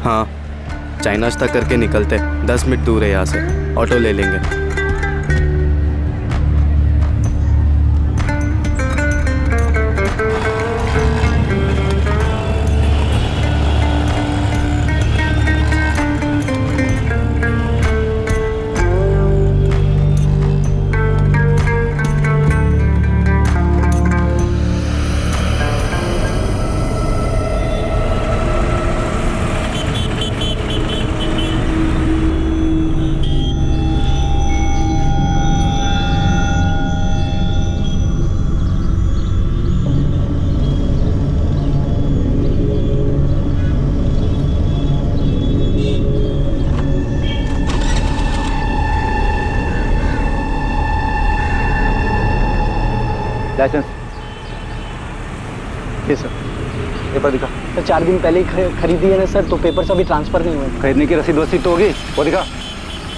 हाँ, चाइनाज तक करके निकलते, 10 मिनट दूर है यहाँ से, ऑटो ले लेंगे। लाइसेंस ये सर। पेपर दिखा। सर 4 दिन पहले ही खरीदी है ना सर, तो पेपर से अभी ट्रांसफ़र नहीं हुए। खरीदने की रसीद वसीद तो होगी, वो दिखा।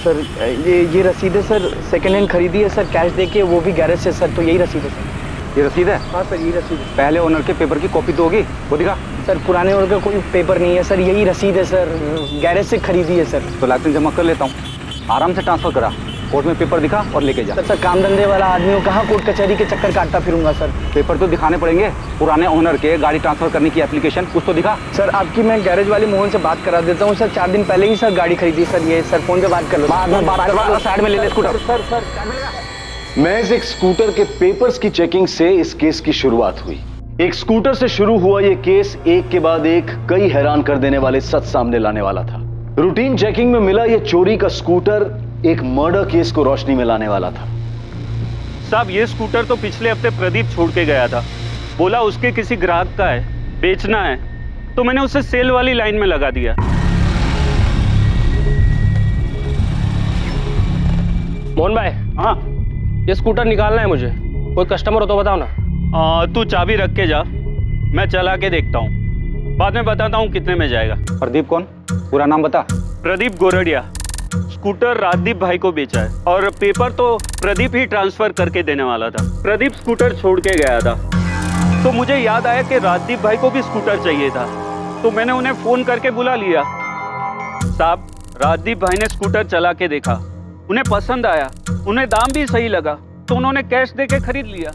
सर ये रसीद है सर, सेकेंड हैंड खरीदी है सर, कैश दे के, वो भी गैरेज से सर, तो यही रसीद है सर। ये रसीद है? हाँ सर, यही रसीद है। पहले ओनर के पेपर की कॉपी तो होगी, वो दिखा। सर पुराने ओनर का कोई पेपर नहीं है सर, यही रसीद है सर, गैरेज से खरीदी है सर। तो लाइसेंस जमा कर लेता हूँ, आराम से ट्रांसफर करा, कोर्ट में पेपर दिखा और लेके जा। सर काम धंधे वाला आदमी हो, कहाँ कोर्ट कचहरी के चक्कर काटता फिरूंगा सर। पेपर तो दिखाने पड़ेंगे, पुराने ओनर के गाड़ी ट्रांसफर करने की एप्लीकेशन, कुछ तो दिखा। सर आपकी मैं गैरेज वाले मोहन से बात करा देता हूँ सर, 4 दिन पहले ही सर गाड़ी खरीदी सर, ये सर फोन पे बात कर लो। साइड में ले ले स्कूटर। सर महज एक स्कूटर के पेपर्स की चेकिंग से इस केस की शुरुआत हुई। एक स्कूटर से शुरू हुआ यह केस एक के बाद एक कई हैरान कर देने वाले सच सामने लाने वाला था। रूटीन चेकिंग में मिला यह चोरी का स्कूटर एक मर्डर केस को रोशनी में लाने वाला था। साहब ये स्कूटर तो पिछले हफ्ते प्रदीप छोड़ के गया था, बोला उसके किसी ग्राहक का है, बेचना है, तो मैंने उसे सेल वाली लाइन में लगा दिया। मोहन भाई, हाँ ये स्कूटर निकालना है मुझे, कोई कस्टमर हो तो बताओ ना। तू चाबी रख के जा, मैं चला के देखता हूँ, बाद में बताता हूँ कितने में जाएगा। प्रदीप कौन? पूरा नाम बता। प्रदीप गोरडिया। स्कूटर राजदीप भाई को बेचा है और पेपर तो प्रदीप ही ट्रांसफर करके देने वाला था। प्रदीप स्कूटर छोड़ के गया था, तो मुझे याद आया कि राजदीप भाई को भी स्कूटर चाहिए था, तो मैंने उन्हें फोन करके बुला लिया। साहब राजदीप भाई ने स्कूटर चला के देखा, उन्हें पसंद आया, उन्हें दाम भी सही लगा, तो उन्होंने कैश दे के खरीद लिया।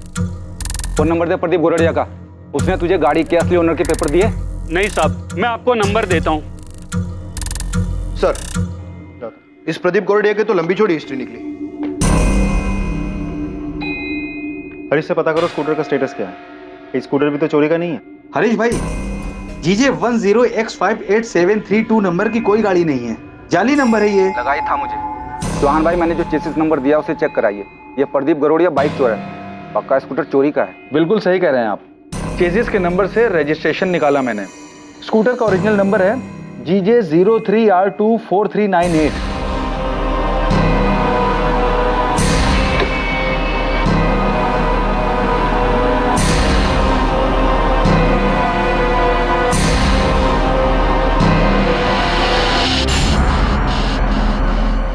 फोन नंबर दे प्रदीप गोरडिया का, उसने तुझे गाड़ी के असली ओनर के पेपर दिए? नहीं साहब, मैं आपको नंबर देता हूँ। सर इस प्रदीप गोरडिया की तो लंबी चौड़ी हिस्ट्री निकली। हरीश से पता करो स्कूटर का स्टेटस क्या है, ये स्कूटर भी तो चोरी का नहीं है। हरीश भाई, जीजे 10X5872 नंबर की कोई गाड़ी नहीं है, जाली नंबर है ये। लगाई था मुझे। चौहान भाई मैंने जो चेसिस नंबर दिया उसे चेक कराइए, ये प्रदीप गरोड़िया बाइक चोर है, पक्का स्कूटर चोरी का है। बिल्कुल सही कह रहे हैं आप, चेसिस के नंबर से रजिस्ट्रेशन निकाला मैंने। स्कूटर का ओरिजिनल नंबर है GJ 03R24398।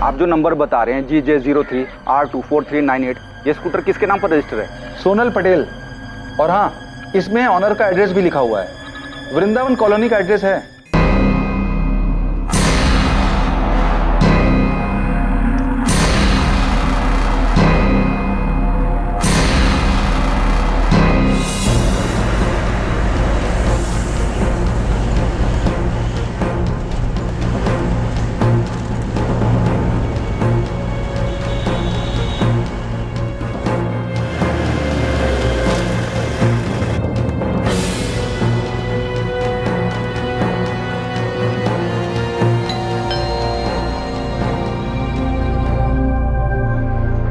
आप जो नंबर बता रहे हैं GJ 03R24398, ये स्कूटर किसके नाम पर रजिस्टर है? सोनल पटेल। और हाँ, इसमें ऑनर का एड्रेस भी लिखा हुआ है, वृंदावन कॉलोनी का एड्रेस है।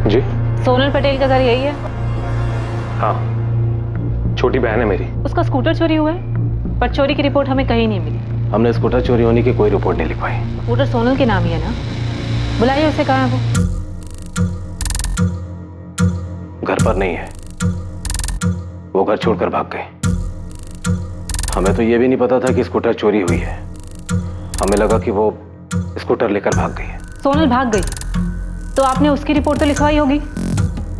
जी सोनल पटेल का घर यही है? हाँ, छोटी बहन है मेरी। उसका स्कूटर चोरी हुआ है, पर चोरी की रिपोर्ट हमें कहीं नहीं मिली। हमने स्कूटर चोरी होने की कोई रिपोर्ट नहीं लिखवाई। स्कूटर सोनल के नाम ही है ना? बुलाइए उसे, कहाँ है वो? घर पर नहीं है, वो घर छोड़कर भाग गए। हमें तो ये भी नहीं पता था कि स्कूटर चोरी हुई है, हमें लगा कि वो स्कूटर लेकर भाग गई है। सोनल भाग गई तो आपने उसकी रिपोर्ट तो लिखवाई होगी?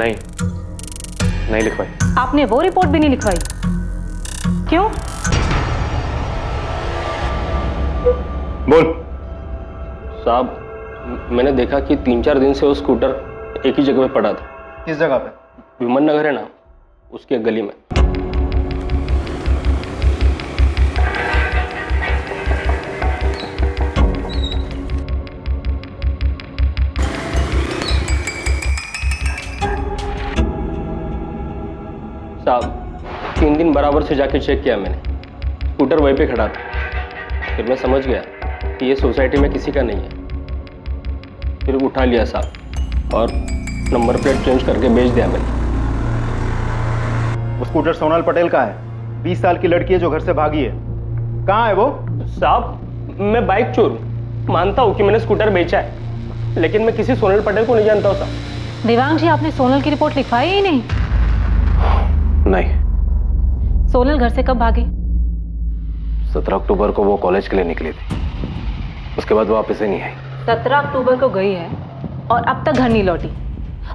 नहीं लिखवाई। आपने वो रिपोर्ट भी नहीं लिखवाई, क्यों? बोल। साहब मैंने देखा कि 3-4 दिन से वो स्कूटर एक ही जगह पे पड़ा था। किस जगह पे? विमन नगर है ना, उसकी एक गली में। साहब 3 दिन बराबर से जाके चेक किया मैंने, स्कूटर वहीं पे खड़ा था। फिर मैं समझ गया कि ये सोसाइटी में किसी का नहीं है। फिर उठा लिया साहब और नंबर प्लेट चेंज करके बेच दिया मैंने। वो स्कूटर सोनल पटेल का है, 20 साल की लड़की है जो घर से भागी है। कहाँ है वो? साहब मैं बाइक चोर हूँ, मानता हूँ कि मैंने स्कूटर बेचा है, लेकिन मैं किसी सोनल पटेल को नहीं जानता हूँ साहब। देवांग जी, आपने सोनल की रिपोर्ट लिखवाई ही नहीं? नहीं। सोनल घर से कब भागी? 17 अक्टूबर को वो कॉलेज के लिए निकली थी, उसके बाद वापस ही नहीं आई। 17 अक्टूबर को गई है और अब तक घर नहीं लौटी,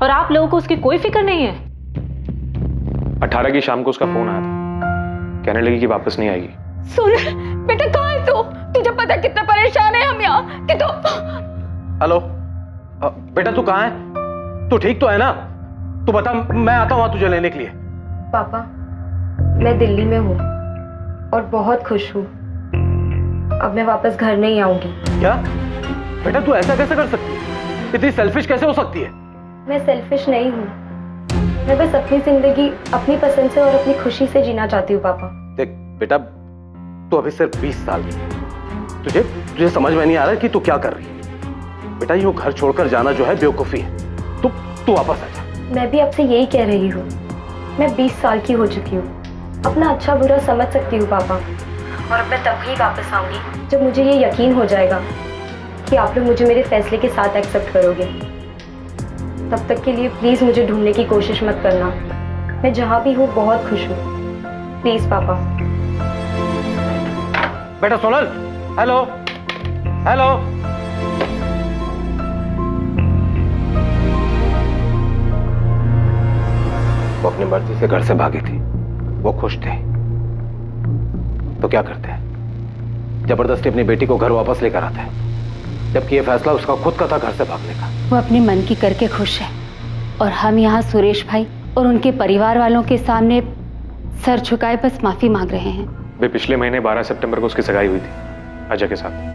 और आप लोगों को उसकी कोई फिक्र नहीं है? 18 की शाम को उसका फोन आया था, कहने लगी कि वापस नहीं आएगी। सोनल बेटा, कहाँ है तू? तुझे पता कितना परेशान है हम यहाँ कि तू। हेलो बेटा, तू कहाँ है? तू ठीक तो है ना? तू बता, मैं आता हूँ तुझे लेने के लिए। पापा, मैं दिल्ली में हूँ और बहुत खुश हूँ। अब मैं वापस घर नहीं आऊंगी। क्या बेटा, तू ऐसा कैसे कर सकती है? इतनी सेल्फिश कैसे हो सकती है? मैं सेल्फिश नहीं हूँ, मैं बस अपनी जिंदगी अपनी पसंद से और अपनी खुशी से जीना चाहती हूँ। पापा देख बेटा, तू अभी सिर्फ 20 साल की है, तुझे समझ में नहीं आ रहा कि तू क्या कर रही है। बेटा, यूं घर छोड़कर जाना जो है बेवकूफी है। तू वापस आ जा। मैं भी आपसे यही कह रही हूँ, मैं 20 साल की हो चुकी हूँ, अपना अच्छा बुरा समझ सकती हूँ पापा। और अब मैं तभी वापस आऊंगी जब मुझे ये यकीन हो जाएगा कि आप लोग मुझे मेरे फैसले के साथ एक्सेप्ट करोगे। तब तक के लिए प्लीज मुझे ढूंढने की कोशिश मत करना। मैं जहाँ भी हूँ बहुत खुश हूँ। प्लीज पापा। बेटा सोनल, हेलो हेलो। वो अपनी मर्जी से घर से भागी थी, वो खुश थे, तो क्या करते हैं? जबरदस्ती अपनी बेटी को घर वापस लेकर आते हैं, जबकि ये फैसला उसका खुद का था घर से भागने का। वो अपने मन की करके खुश है, और हम यहाँ सुरेश भाई और उनके परिवार वालों के सामने सर झुकाए बस माफी मांग रहे हैं। वे पिछले महीने 12 सितंबर को उसकी सगाई हुई थी अजय के साथ।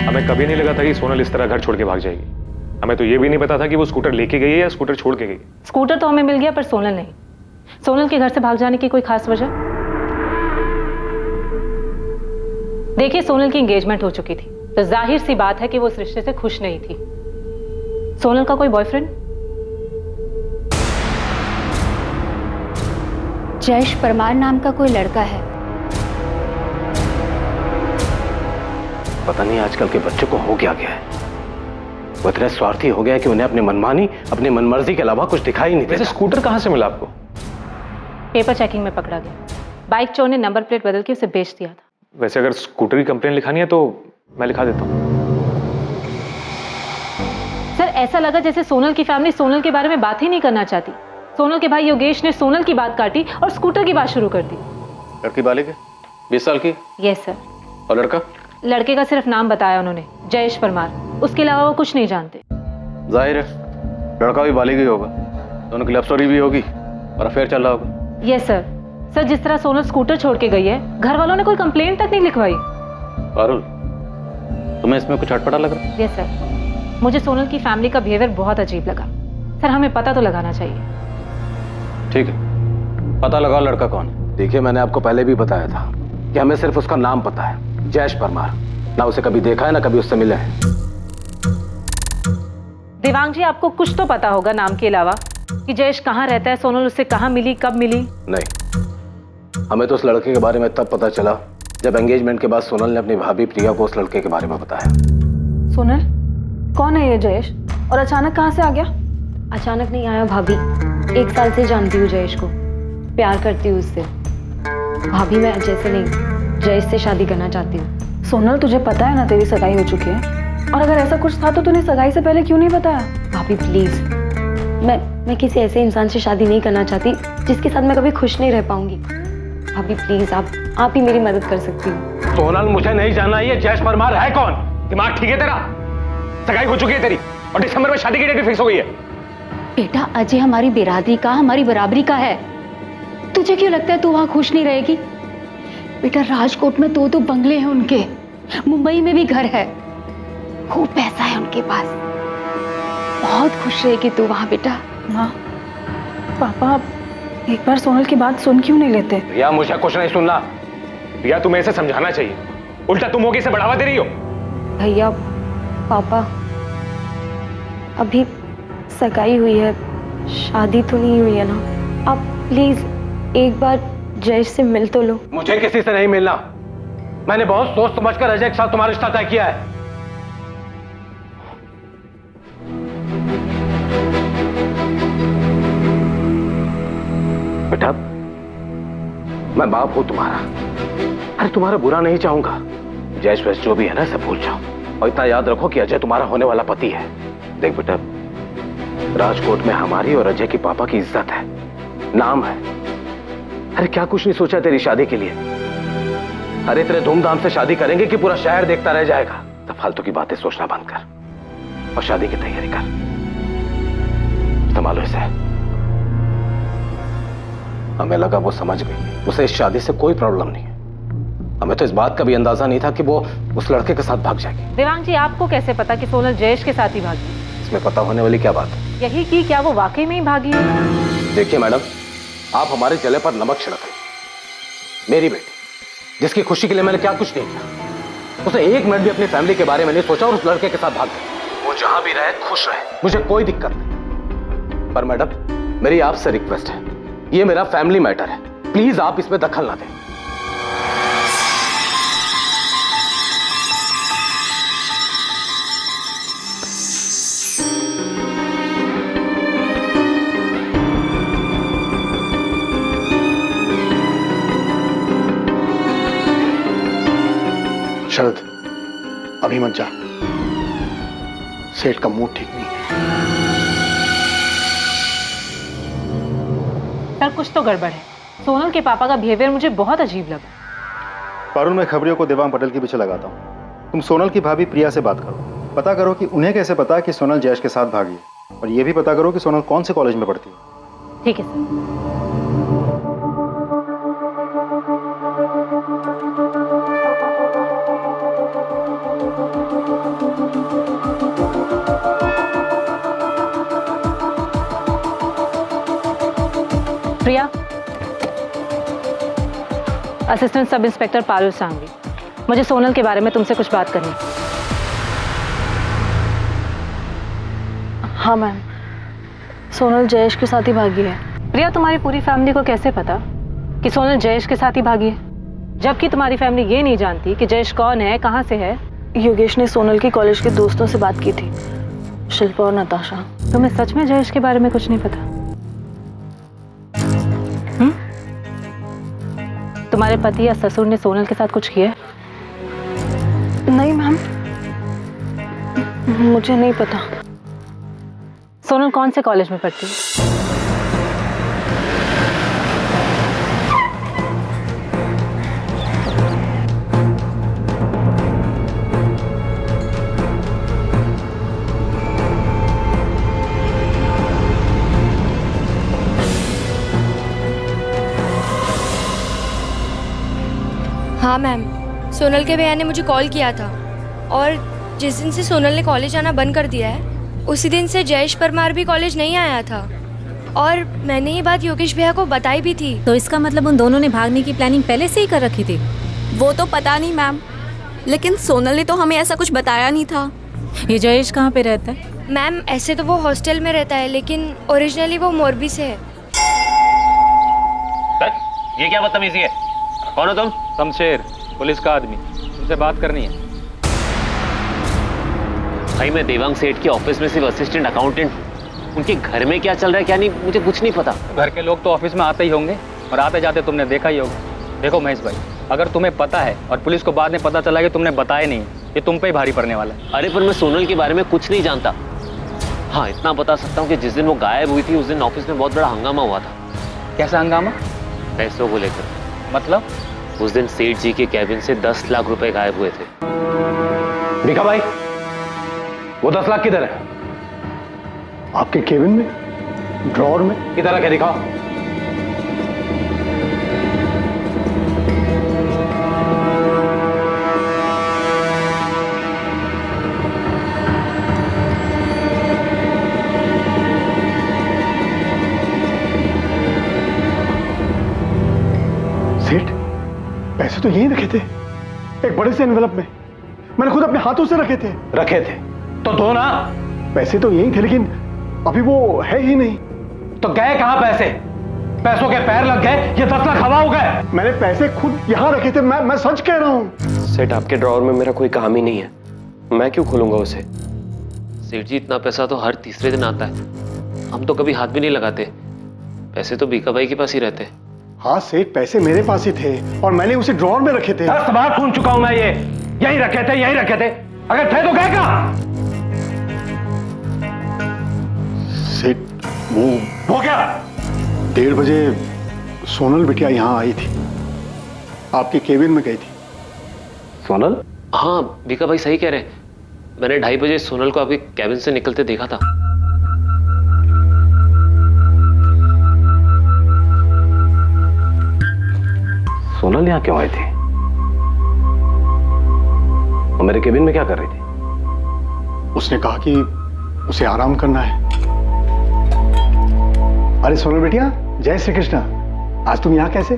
हमें कभी नहीं लगा था कि सोनल इस तरह घर छोड़ के भाग जाएगी। हमें तो ये भी नहीं पता था कि वो स्कूटर लेके गई है या स्कूटर छोड़ के गई। स्कूटर तो हमें मिल गया, पर सोनल नहीं। सोनल के घर से भाग जाने की कोई खास वजह? देखिए, सोनल की एंगेजमेंट हो चुकी थी, तो जाहिर सी बात है कि वो इस रिश्ते से खुश नहीं थी। सोनल का कोई बॉयफ्रेंड? जयेश परमार नाम का कोई लड़का है। पता नहीं आजकल के बच्चों को हो क्या गया है, वो इतने स्वार्थी हो गया है कि उन्हें अपनी मनमानी, अपनी मनमर्जी के अलावा कुछ दिखाई नहीं देता। स्कूटर कहां से मिला आपको? पेपर चेकिंग में पकड़ा गया। बाइक चोर ने नंबर प्लेट बदल के उसे बेच दिया था। वैसे अगर स्कूटर की कंप्लेन लिखानी है तो मैं लिखा देता हूँ। सर, ऐसा लगा जैसे सोनल की फैमिली सोनल के बारे में बात ही नहीं करना चाहती। सोनल के भाई योगेश ने सोनल की बात काटी और स्कूटर की बात शुरू कर दी। लड़की बालिग है, 20 साल की? Yes sir. और लड़का? लड़के का सिर्फ नाम बताया उन्होंने, जयेश परमार। उसके अलावा वो कुछ नहीं जानते। जाहिर है लड़का भी बालिग ही होगा, दोनों की लव स्टोरी भी होगी और अफेयर चल रहा होगा। Yes sir. सर, जिस तरह सोनल स्कूटर छोड़ के गई है, घर वालों ने कोई कंप्लेंट तक नहीं लिखवाई। पारुल, तुम्हें इसमें कुछ अटपटा लग रहा है? यस सर, मुझे सोनल की फैमिली का बिहेवियर बहुत अजीब लगा। सर, हमें पता तो लगाना चाहिए। ठीक है, पता लगाओ लड़का कौन है। देखिए, मैंने आपको पहले भी बताया था कि हमें सिर्फ उसका नाम पता है, जयेश परमार। ना उसे कभी देखा है, ना कभी उससे मिले हैं। देवांग जी, आपको कुछ तो पता होगा नाम के अलावा कि जयेश कहाँ रहता है, सोनल उससे कहाँ मिली, कब मिली? नहीं, हमें तो उस लड़के के बारे में तब पता चला जब एंगेजमेंट के बाद सोनल ने अपनी भाभी प्रिया को उस लड़के के बारे में बताया। सोनल, कौन है ये जयेश, और अचानक कहाँ से आ गया? अचानक नहीं आया भाभी, 1 साल से जानती हूँ जयेश को, प्यार करती हूँ उससे। भाभी, मैं अजय से नहीं, जयेश से शादी करना चाहती हूँ। सोनल, तुझे पता है ना तेरी सगाई हो चुकी है? और अगर ऐसा कुछ था तो तूने सगाई से पहले क्यों नहीं बताया? भाभी प्लीज, मैं किसी ऐसे इंसान से शादी नहीं करना चाहती जिसके साथ मैं कभी खुश नहीं रह पाऊंगी। भाभी प्लीज, आप ही मेरी मदद कर सकती हो। सोनल, मुझे नहीं जानना ये जयेश परमार है कौन। दिमाग ठीक है तेरा? सगाई हो चुकी है तेरी और दिसंबर में शादी की डेट फिक्स हो गई है। बेटा, अजय हमारी बिरादरी का, हमारी बराबरी का है। तुझे क्यों लगता है तू वहां खुश नहीं रहेगी? बेटा, राजकोट में 2 बंगले हैं उनके, मुंबई में भी घर है, खूब पैसा है उनके पास। बहुत खुश रहेगी तू वहां बेटा। माँ, पापा एक बार सोनल की बात सुन क्यों नहीं लेते? रिया, मुझे कुछ नहीं सुनना। रिया, तुम्हें इसे समझाना चाहिए, उल्टा तुम होगी इसे बढ़ावा दे रही हो। भैया, पापा, अभी सगाई हुई है, शादी तो नहीं हुई है ना। आप प्लीज एक बार जयेश से मिल तो लो। मुझे किसी से नहीं मिलना। मैंने बहुत सोच समझकर अजय के साथ तुम्हारा रिश्ता तय किया है। बेटा, मैं बाप हूं तुम्हारा। अरे तुम्हारा बुरा नहीं चाहूंगा। जयेश वैस जो भी है ना, सब भूल जाओ और इतना याद रखो कि अजय तुम्हारा होने वाला पति है। देख बेटा, राजकोट में हमारी और अजय के पापा की इज्जत है, नाम है। अरे क्या कुछ नहीं सोचा तेरी शादी के लिए? अरे तेरे धूमधाम से शादी करेंगे कि पूरा शहर देखता रह जाएगा? तो फालतू की बातें सोचना बंद कर और शादी की तैयारी कर। संभालो इसे। हमें लगा वो समझ गई, उसे इस शादी से कोई प्रॉब्लम नहीं है। हमें तो इस बात का भी अंदाजा नहीं था कि वो उस लड़के के साथ भाग जाएगी। देवांग जी, आपको कैसे पता कि सोनल जयेश के साथ ही भागी? इसमें पता होने वाली क्या बात है? यही कि क्या वो वाकई में ही भागी है? देखिए मैडम, आप हमारे जले पर नमक छिड़क रहे। मेरी बेटी, जिसकी खुशी के लिए मैंने क्या कुछ नहीं किया, उसे एक मिनट भी अपनी फैमिली के बारे में नहीं सोचा और उस लड़के के साथ भाग गई। वो जहां भी रहे खुश रहे, मुझे कोई दिक्कत नहीं। पर मैडम, मेरी आपसे रिक्वेस्ट है, ये मेरा फैमिली मैटर है, प्लीज आप इसमें दखल ना दें। शरद, अभी मत जा, सेठ का मूड ठीक नहीं है। सर, कुछ तो गड़बड़ है। सोनल के पापा का बिहेवियर मुझे बहुत अजीब लगा। पारुल, मैं खबरियों को देवांग पटेल के पीछे लगाता हूँ। तुम सोनल की भाभी प्रिया से बात करो, पता करो कि उन्हें कैसे पता कि सोनल जयेश के साथ भागी है, और ये भी पता करो कि सोनल कौन से कॉलेज में पढ़ती है। ठीक है sir. Priya, assistant sub inspector Parul Sanghvi, मुझे सोनल के बारे में तुमसे कुछ बात करनी। हाँ मैम, सोनल जयेश के साथ ही भागी है। प्रिया, तुम्हारी पूरी फैमिली को कैसे पता कि सोनल जयेश के साथ ही भागी है, जबकि तुम्हारी फैमिली ये नहीं जानती कि जयेश कौन है, कहाँ से है? योगेश ने सोनल की कॉलेज के दोस्तों से बात की थी, शिल्पा और नताशा। तुम्हें सच में जयेश के बारे में कुछ नहीं पता? तुम्हारे पति या ससुर ने सोनल के साथ कुछ किया? नहीं मैम, मुझे नहीं पता। सोनल कौन से कॉलेज में पढ़ती है? हाँ मैम, सोनल के भैया ने मुझे कॉल किया था और जिस दिन से सोनल ने कॉलेज आना बंद कर दिया है उसी दिन से जयेश परमार भी कॉलेज नहीं आया था, और मैंने ये बात योगेश भैया को बताई भी थी। तो इसका मतलब उन दोनों ने भागने की प्लानिंग पहले से ही कर रखी थी? वो तो पता नहीं मैम, लेकिन सोनल ने तो हमें ऐसा कुछ बताया नहीं था। ये जयेश कहाँ पे रहता है? मैम, ऐसे तो वो हॉस्टल में रहता है, लेकिन ओरिजिनली वो मोरबी से है। ये क्या बदतमीजी है? कौन हो तुम? शमशेर, पुलिस का आदमी, तुमसे बात करनी है। भाई, मैं देवांग सेठ के ऑफिस में सिर्फ असिस्टेंट अकाउंटेंट हूँ। उनके घर में क्या चल रहा है क्या नहीं, मुझे कुछ नहीं पता। घर के लोग तो ऑफिस में आते ही होंगे और आते जाते तुमने देखा ही होगा। देखो महेश भाई, अगर तुम्हें पता है और पुलिस को बाद में पता चला कि तुमने बताया नहीं, ये तुम पे ही भारी पड़ने वाला है। अरे पर मैं सोनल के बारे में कुछ नहीं जानता। हाँ इतना बता सकता हूँ कि जिस दिन वो गायब हुई थी उस दिन ऑफिस में बहुत बड़ा हंगामा हुआ था। कैसा हंगामा? पैसों को लेकर। मतलब? उस दिन सेठ जी के कैबिन से 10 लाख रुपए गायब हुए थे। भिखा भाई, वो 10 लाख किधर है? आपके केबिन में, ड्रॉर में? किधर रखे दिखाओ। सेठ, पैसे तो यहीं रखे थे, एक बड़े से एनवेलप में। मैंने खुद अपने हाथों से रखे थे। रखे थे तो दो ना। पैसे तो यहीं थे, लेकिन अभी वो है ही नहीं। तो गए कहां पैसे? पैसों के पैर लग गए, ये 10 लाख हवा हो गए। मैंने पैसे खुद यहां रखे थे, मैं सच कह रहा हूं। सेठ आपके ड्रॉर में मेरा कोई काम ही नहीं है, मैं क्यों खोलूंगा उसे? सेठ जी इतना पैसा तो हर तीसरे दिन आता है, हम तो कभी हाथ भी नहीं लगाते। पैसे तो भीखा भाई के पास ही रहते। हाँ सेठ, पैसे मेरे पास ही थे और मैंने उसे ड्रॉर में रखे थे। 10 बार सुन चुका हूं मैं ये, यही रखे थे, यही रखे थे। अगर थे तो गए कहां? सेठ वो क्या? 1:30 बजे सोनल बिटिया यहाँ आई थी, आपके केबिन में गई थी। सोनल? हाँ भीखा भाई सही कह रहे हैं, मैंने 2:30 बजे सोनल को आपके कैबिन से निकलते देखा था। सोनल यहाँ क्यों आई थी? और मेरे केबिन में क्या कर रही थी? उसने कहा कि उसे आराम करना है। अरे सोनल बेटिया, जय श्री कृष्ण। आज तुम यहाँ कैसे?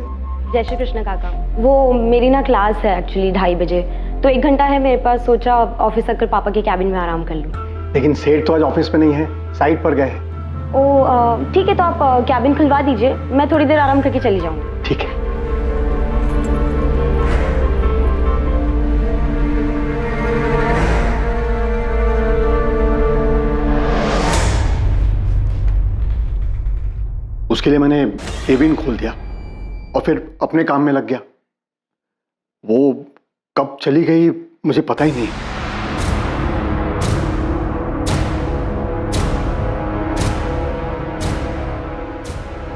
जय श्री कृष्ण काका। वो मेरी ना क्लास है एक्चुअली 2:30 बजे, तो 1 घंटा है मेरे पास, सोचा ऑफिस आकर पापा के कैबिन में आराम कर लूँ। लेकिन सेठ तो आज ऑफिस में नहीं है, साइट पर गए। ओ ठीक है, तो आप कैबिन खुलवा दीजिए, मैं थोड़ी देर आराम करके चली जाऊँगी। ठीक है। उसके लिए मैंने केबिन खोल दिया और फिर अपने काम में लग गया। वो कब चली गई मुझे पता ही नहीं।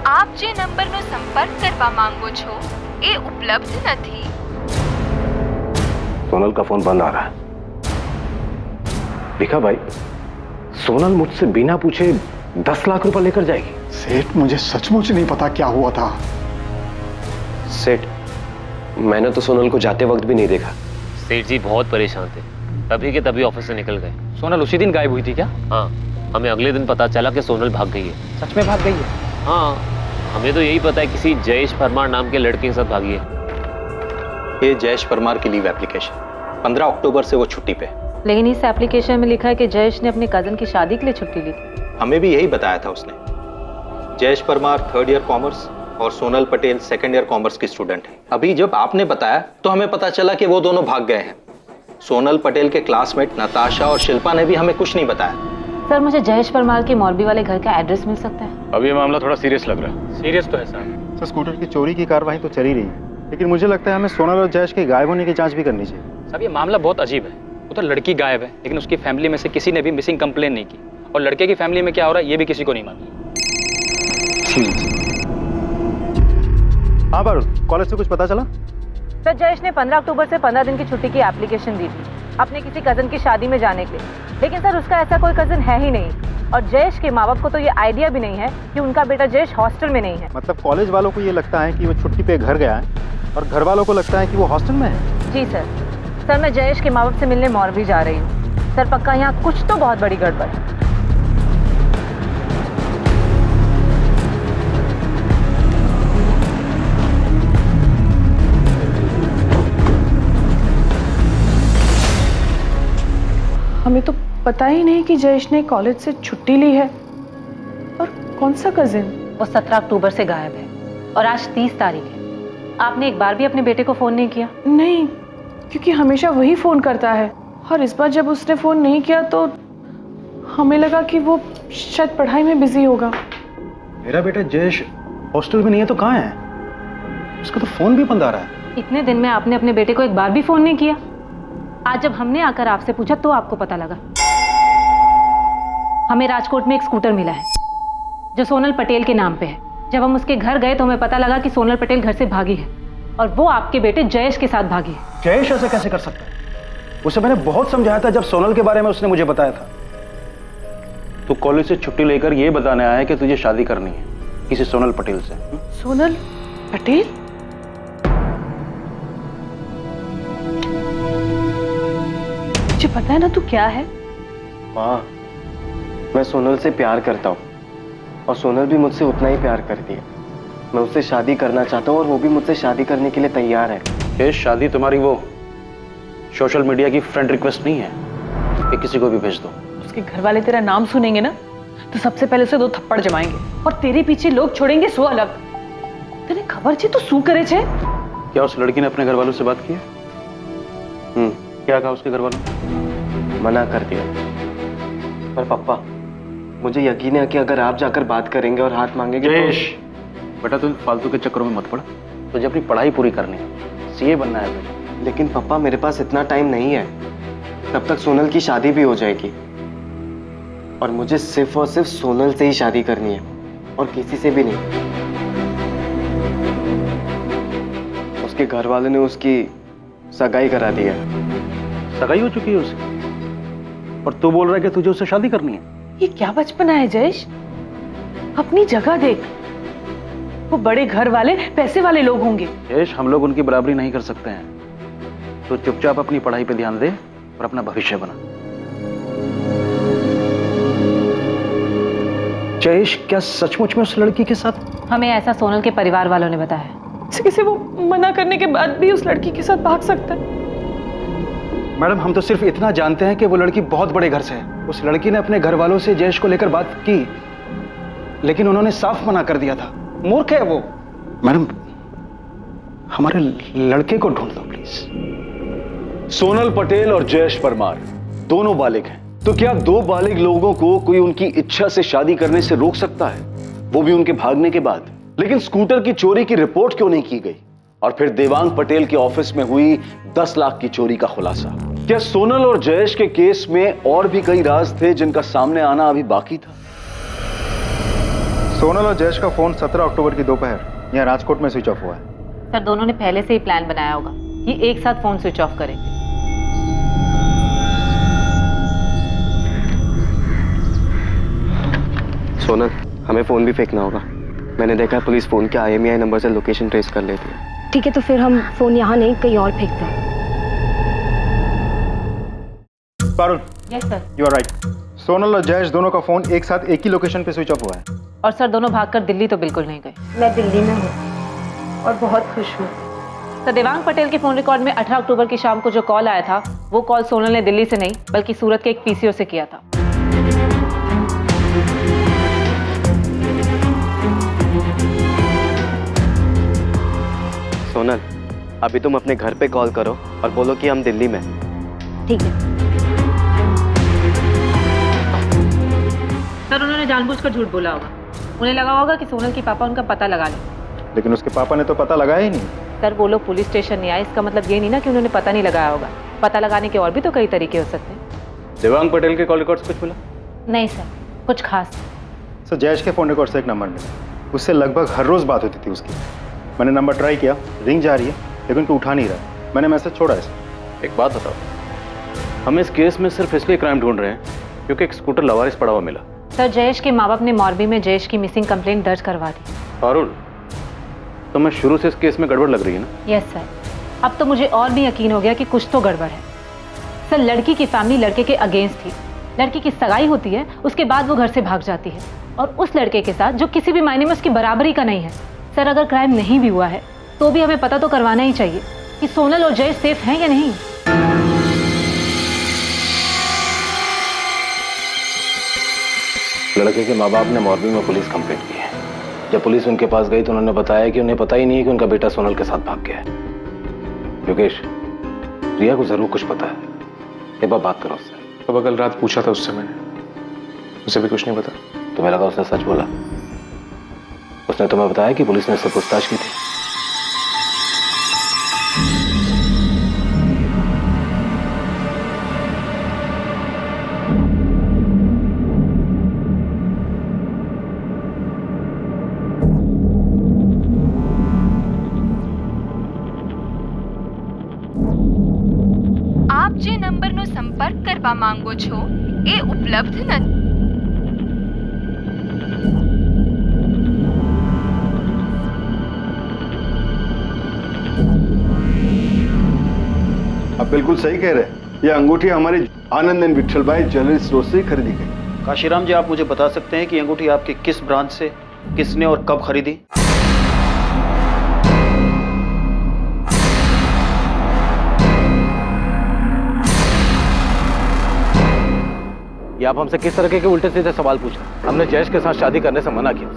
आप जे नंबरનો संपर्क કરવા માંગો છો એ ઉપલબ્ધ નથી। सोनल का फोन बंद आ रहा है। भिखा भाई, सोनल मुझसे बिना पूछे 10 लाख रुपए लेकर जाएगी। सेठ मुझे सचमुच नहीं पता क्या हुआ था। सेठ मैंने तो सोनल को जाते वक्त भी नहीं देखा। सेठ जी बहुत परेशान थे, तभी के तभी ऑफिस से निकल गए। सोनल उसी दिन गायब हुई थी क्या? हाँ, हमें अगले दिन पता चला कि सोनल भाग गई है। सच में भाग गई है? हाँ, हमें तो यही पता है किसी जयेश परमार नाम के लड़के के साथ भागी है। ये जयेश परमार की लीव एप्लीकेशन, 15 अक्टूबर से वो छुट्टी पे। लेकिन इस एप्लीकेशन में लिखा है कि जयेश ने अपने कजन की शादी के लिए छुट्टी ली थी। हमें भी यही बताया था उसने। Jayesh Parmar 3rd year commerce और Sonal Patel 2nd year commerce की स्टूडेंट है। अभी जब आपने बताया तो हमें पता चला कि वो दोनों भाग गए हैं। सोनल पटेल के क्लासमेट नताशा और शिल्पा ने भी हमें कुछ नहीं बताया। सर मुझे जयेश परमार के मौलवी वाले घर का एड्रेस मिल सकता है? अब ये मामला थोड़ा सीरियस लग रहा है। सीरियस तो है साहब। सर स्कूटर की चोरी की कार्रवाई तो चल ही रही है, लेकिन मुझे लगता है हमें सोनल और जयेश के गायब होने की जांच भी करनी चाहिए। साहब ये मामला बहुत अजीब है। उधर लड़की गायब है, लेकिन उसकी फैमिली में से किसी ने भी मिसिंग कंप्लेन नहीं की, और लड़के की फैमिली में क्या हो रहा है ये भी किसी को नहीं मालूम। हाँ बारूद, कॉलेज से कुछ पता चला? सर जयेश ने 15 अक्टूबर से 15 दिन की छुट्टी की एप्लीकेशन दी थी अपने किसी कजन की शादी में जाने के लिए, लेकिन सर उसका ऐसा कोई कजन है ही नहीं, और जयेश के माँ बाप को तो ये आइडिया भी नहीं है कि उनका बेटा जयेश हॉस्टल में नहीं है। मतलब कॉलेज वालों को ये लगता है कि वो छुट्टी पे घर गया है और घर वालों को लगता है कि वो हॉस्टल में है। जी सर। सर मैं जयेश के माँ बाप से मिलने मौरवी जा रही हूँ। सर पक्का यहाँ कुछ तो बहुत बड़ी गड़बड़ है। हमें तो पता ही नहीं कि जयेश ने कॉलेज से छुट्टी ली है। और कौन सा कजिन? वो 17 अक्टूबर से गायब है और आज 30 तारीख है। आपने एक बार भी अपने बेटे को फोन नहीं किया? नहीं, क्योंकि हमेशा वही फोन करता है, और इस बार जब उसने फोन नहीं किया तो हमें लगा कि वो शायद पढ़ाई में बिजी होगा। मेरा बेटा जयेश हॉस्टल में नहीं है तो कहाँ है? उसका तो फोन भी बंद आ रहा है। इतने दिन में आपने अपने बेटे को एक बार भी फोन नहीं किया? आज जब हमने आकर आपसे पूछा तो आपको पता लगा। हमें राजकोट में एक स्कूटर मिला है जो सोनल पटेल के नाम पे है। जब हम उसके घर गए तो हमें पता लगा कि सोनल पटेल घर से भागी है और वो आपके बेटे जयेश के साथ भागी है। जयेश ऐसे कैसे कर सकता है? उसे मैंने बहुत समझाया था जब सोनल के बारे में उसने मुझे बताया था। तू कॉलेज से छुट्टी लेकर ये बताने आया है कि तुझे शादी करनी है किसी सोनल पटेल से। सोनल पटेल? मुझे पता है ना तू क्या है। माँ, मैं सोनल से प्यार करता हूँ और सोनल भी मुझसे उतना ही प्यार करती है। मैं उससे शादी करना चाहता हूँ और वो भी मुझसे शादी करने के लिए तैयार है। ये शादी तुम्हारी वो सोशल मीडिया की फ्रेंड रिक्वेस्ट नहीं है कि किसी को भी भेज दो। उसके घर वाले तेरा नाम सुनेंगे ना तो सबसे पहले उसे 2 थप्पड़ जमाएंगे और तेरे पीछे लोग छोड़ेंगे 100 अलग। तेरे खबर छे तो शू करे छे? क्या उस लड़की ने अपने घर वालों से बात की है? क्या कहा उसके घर वालों? मना कर दिया। पर पापा, मुझे यकीन है कि अगर आप जाकर बात करेंगे और हाथ मांगेंगे तो... बेटा तुम फालतू के चक्करों में मत पड़। तुझे अपनी पढ़ाई पूरी करनी है, सीए बनना है बेटा। लेकिन पापा, मेरे पास इतना टाइम नहीं है। तब तक सोनल की शादी भी हो जाएगी और मुझे सिर्फ और सिर्फ सोनल से ही शादी करनी है और किसी से भी नहीं। उसके घर वालों ने उसकी सगाई करा दी है। सगाई हो चुकी है उसकी और तू बोल रहा है कि तुझे उससे शादी करनी है? ये क्या बचपना है जयेश? अपनी जगह देख। वो बड़े घर वाले पैसे वाले लोग होंगे। जयेश, हम लोग उनकी बराबरी नहीं कर सकते हैं। तो चुपचाप अपनी पढ़ाई पे ध्यान दे और अपना भविष्य बना। जयेश क्या सचमुच में उस लड़की के साथ? हमें ऐसा सोनल के परिवार वालों ने बताया। किसी वो मना करने के बाद भी उस लड़की के साथ भाग सकता है? मैडम, हम तो सिर्फ इतना जानते हैं कि वो लड़की बहुत बड़े घर से है। उस लड़की ने अपने घर वालों से जयेश को लेकर बात की लेकिन उन्होंने साफ मना कर दिया था। मूर्ख है वो। मैडम, हमारे लड़के को ढूंढ दो प्लीज। सोनल पटेल और जयेश परमार दोनों बालिग हैं, तो क्या 2 बालिग लोगों को कोई उनकी इच्छा से शादी करने से रोक सकता है, वो भी उनके भागने के बाद? लेकिन स्कूटर की चोरी की रिपोर्ट क्यों नहीं की गई? और फिर देवांग पटेल के ऑफिस में हुई 10 लाख की चोरी का खुलासा। क्या सोनल और जयेश के केस में और भी कई राज थे जिनका सामने आना अभी बाकी था? सोनल और जयेश का फोन 17 अक्टूबर की दोपहर यहाँ राजकोट में स्विच ऑफ हुआ है। सर, दोनों ने पहले से ही प्लान बनाया होगा कि एक साथ फोन स्विच ऑफ करेंगे। सोनल, हमें फोन भी फेंकना होगा। मैंने देखा है पुलिस फोन के IMEI नंबर से लोकेशन ट्रेस कर लेती है। ठीक है, तो फिर हम फोन यहाँ नहीं कहीं और फेंकते हैं। Parul, yes sir. You are right. Sonal और जयेश दोनों का फोन एक साथ एक ही लोकेशन पे स्विच ऑफ हुआ है। और सर, दोनों भागकर दिल्ली तो बिल्कुल नहीं गए। मैं दिल्ली में हूँ और बहुत खुश हूँ। तो देवांग पटेल के फोन रिकॉर्ड में 18 अक्टूबर की शाम को जो कॉल आया था वो कॉल सोनल ने दिल्ली से नहीं बल्कि सूरत के एक PCO से किया था। सोनल, अभी तुम अपने घर पे कॉल करो और बोलो कि हम दिल्ली में। ठीक है सर, उन्होंने जानबूझकर झूठ बोला होगा। उन्हें लगा होगा कि सोनल के पापा उनका पता लगा लें। लेकिन उसके पापा ने तो पता लगाया ही नहीं। सर, वो लोग पुलिस स्टेशन नहीं आए, इसका मतलब ये नहीं ना कि उन्होंने पता नहीं लगाया होगा। पता लगाने के और भी तो कई तरीके हो सकते हैं। देवांग पटेल के कॉल रिकॉर्ड्स कुछ मिला? नहीं सर, कुछ खास। सर, जयेश के फोन रिकॉर्ड से एक नंबर मिला। उससे लगभग हर रोज बात होती थी उसकी। मैंने नंबर ट्राई किया, रिंग जा रही है लेकिन कोई उठा नहीं रहा। मैंने मैसेज छोड़ा इसे। एक बात बताओ, हम इस केस में सिर्फ इसलिए क्राइम ढूंढ रहे हैं क्योंकि एक स्कूटर लवारिस पड़ा हुआ मिला। सर, जयेश के माँ बाप ने मोरबी में जयेश की मिसिंग कंप्लेंट दर्ज करवा दी। पारुल, तुम्हें शुरू से इस केस में गड़बड़ लग रही है ना? यस सर, अब तो मुझे और भी यकीन हो गया कि कुछ तो गड़बड़ है। सर, लड़की की फैमिली लड़के के अगेंस्ट थी। लड़की की सगाई होती है, उसके बाद वो घर से भाग जाती है और उस लड़के के साथ जो किसी भी मायने में उसकी बराबरी का नहीं है। सर, अगर क्राइम नहीं भी हुआ है तो भी हमें पता तो करवाना ही चाहिए कि सोनल और जयेश सेफ हैं या नहीं। लड़के के माँ बाप ने मोरबी में पुलिस कंप्लेंट की है। जब पुलिस उनके पास गई तो उन्होंने बताया कि उन्हें पता ही नहीं है कि उनका बेटा सोनल के साथ भाग गया है। योगेश, रिया को जरूर कुछ पता है। एक बार बात करो उससे। अब कल रात पूछा था उससे मैंने, उसे भी कुछ नहीं पता। तुम्हें लगा उसने सच बोला? उसने तुम्हें बताया कि पुलिस ने उससे पूछताछ की थी? કરવા માંગો છો એ ઉપલબ્ધ નથી। आप बिल्कुल सही कह रहे हैं। ये अंगूठी हमारी आनंद एंड विठल भाई ज्वेलरी स्टोर से खरीदी गई। काशीराम जी, आप मुझे बता सकते हैं कि अंगूठी आपकी किस ब्रांच से किसने और कब खरीदी? ये आप हमसे किस तरह के उल्टे सीधे सवाल पूछ रहे हैं? हमने जयेश के साथ शादी करने से मना किया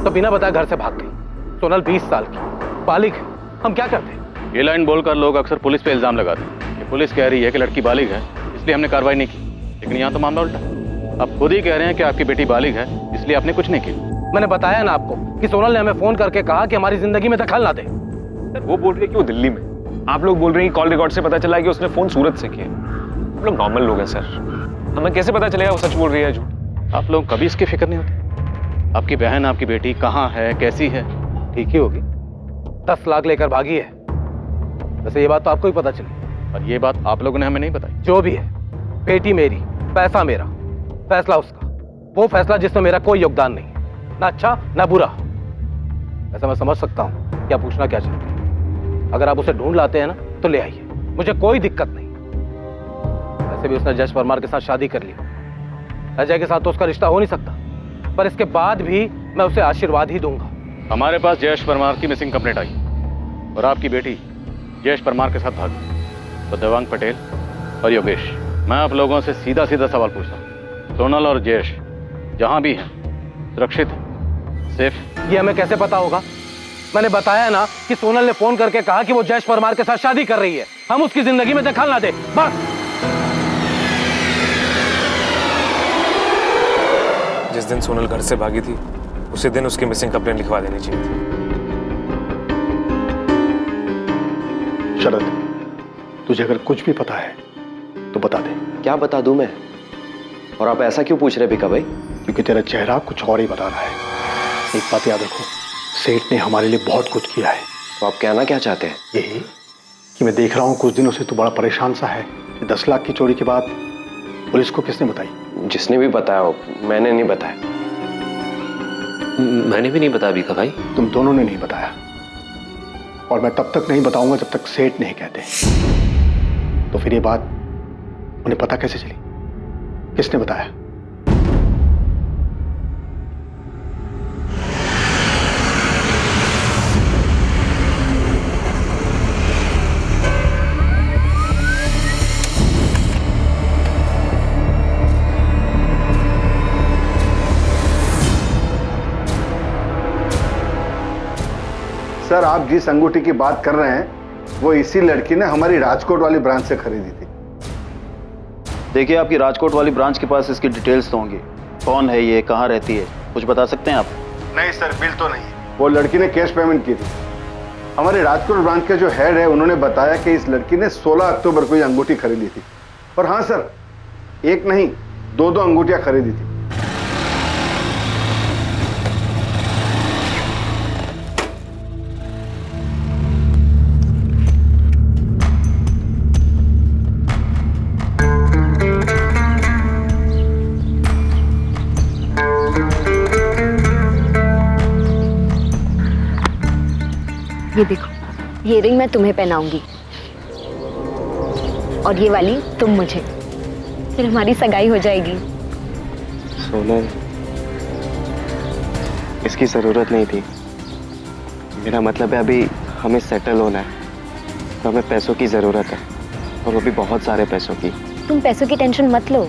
तो बिना बताए घर से भाग गई। सोनल 20 साल की बालिग है, हम क्या करते? ये लाइन बोलकर लोग अक्सर पुलिस पे इल्जाम लगाते हैं कि पुलिस कह रही है कि लड़की बालिग है इसलिए हमने कार्रवाई नहीं की, लेकिन यहाँ तो मामला उल्टा। आप खुद ही कह रहे हैं कि आपकी बेटी बालिग है इसलिए आपने कुछ नहीं किया। मैंने बताया ना आपको कि सोनल ने हमें फोन करके कहा कि हमारी जिंदगी में दखल ना दे। सर वो बोल रही है कि वो दिल्ली में, आप लोग बोल रहे हैं कि कॉल रिकॉर्ड से पता चला कि उसने फोन सूरत से किया। हम लोग नॉर्मल लोग हैं सर, हमें कैसे पता चलेगा वो सच बोल रही है झूठ? आप लोग कभी इसकी फिक्र नहीं होती? आपकी बहन आपकी बेटी कहाँ है, कैसी है? ठीक ही होगी, 10 लाख लेकर भागी है। वैसे ये बात तो आपको ही पता चली, और ये बात आप लोगों ने हमें नहीं बताई। जो भी है, बेटी मेरी, पैसा मेरा, फैसला उसका। वो फैसला जिसमें मेरा कोई योगदान नहीं, ना अच्छा ना बुरा। ऐसा मैं समझ सकता हूँ क्या पूछना क्या चाहते हैं। अगर आप उसे ढूंढ लाते हैं ना तो ले आइए, मुझे कोई दिक्कत नहीं। वैसे भी उसने जयेश परमार के साथ शादी कर ली, अजय के साथ तो उसका रिश्ता हो नहीं सकता, पर इसके बाद भी मैं उसे आशीर्वाद ही दूंगा। हमारे पास जयेश परमार की मिसिंग कंप्लेंट आई और आपकी बेटी जयेश परमार के साथ भागी। तो देवांग पटेल और योगेश, मैं आप लोगों से सीधा सीधा सवाल पूछता हूँ, सोनल और जयेश जहां भी हैं सुरक्षित सेफ? ये हमें कैसे पता होगा? मैंने बताया ना कि सोनल ने फोन करके कहा कि वो जयेश परमार के साथ शादी कर रही है, हम उसकी जिंदगी में दखल ना दे, बस। जिस दिन सोनल घर से भागी थी उसी दिन उसकी मिसिंग कंप्लेंट लिखवा देनी चाहिए थी। शरद, तुझे अगर कुछ भी पता है तो बता दे। क्या बता दूं मैं? और आप ऐसा क्यों पूछ रहे भिका भाई? क्योंकि तेरा चेहरा कुछ और ही बता रहा है। एक बात याद रखो, सेठ ने हमारे लिए बहुत कुछ किया है। तो आप कहना क्या चाहते हैं? यही कि मैं देख रहा हूँ कुछ दिनों से तू बड़ा परेशान सा है। 10 लाख की चोरी के बाद पुलिस को किसने बताई? जिसने भी बताया हो, मैंने नहीं बताया। मैंने भी नहीं बताया भिका भाई। तुम दोनों ने नहीं बताया, और मैं तब तक नहीं बताऊंगा जब तक सेठ नहीं कहते। तो फिर ये बात उन्हें पता कैसे चली? किसने बताया? सर, आप जिस अंगूठी की बात कर रहे हैं वो इसी लड़की ने हमारी राजकोट वाली ब्रांच से खरीदी थी। देखिए, आपकी राजकोट वाली ब्रांच के पास इसकी डिटेल्स तो होंगी। कौन है ये, कहाँ रहती है, कुछ बता सकते हैं आप? नहीं सर, बिल तो नहीं। वो लड़की ने कैश पेमेंट की थी। हमारे राजकोट ब्रांच के जो हेड है उन्होंने बताया कि इस लड़की ने 16 अक्टूबर को ये अंगूठी खरीदी थी। और हाँ सर, एक नहीं 2 अंगूठियां खरीदी थी। ये देखो, ये रिंग मैं तुम्हें पहनाऊंगी और ये वाली तुम मुझे, फिर हमारी सगाई हो जाएगी। सोनल, इसकी ज़रूरत नहीं थी। मेरा मतलब है अभी हमें सेटल होना है, तो हमें पैसों की ज़रूरत है, और वो भी बहुत सारे पैसों की। तुम पैसों की टेंशन मत लो,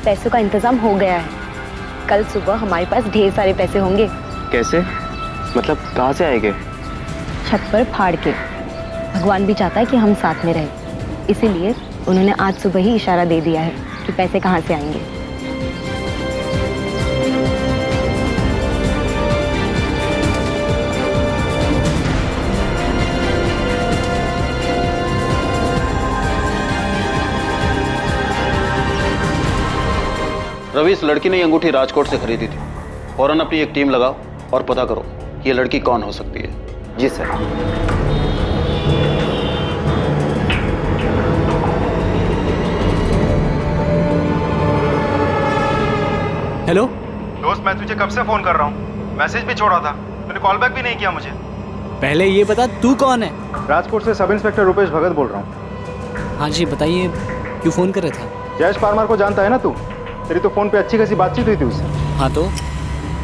पैसों का इंतजाम हो गया है। कल सुबह हमारे पास ढेर सारे पैसे होंगे। कैसे? मतलब कहाँ से आएंगे? छत पर फाड़ के। भगवान भी चाहता है कि हम साथ में रहें, इसीलिए उन्होंने आज सुबह ही इशारा दे दिया है कि पैसे कहाँ से आएंगे। रवि, इस लड़की ने ये अंगूठी राजकोट से खरीदी थी। फौरन अपनी एक टीम लगाओ और पता करो कि ये लड़की कौन हो सकती है। जी सर। हेलो दोस्त, मैं तुझे कब से फोन कर रहा हूँ, मैसेज भी छोड़ा था, तूने कॉल बैक भी नहीं किया मुझे। पहले ये बता तू कौन है? राजकोट से सब इंस्पेक्टर रुपेश भगत बोल रहा हूँ। हाँ जी बताइए, क्यों फ़ोन कर रहे थे? जयेश परमार को जानता है ना तू? तेरी तो फोन पे अच्छी खासी बातचीत हुई थी उससे। हाँ तो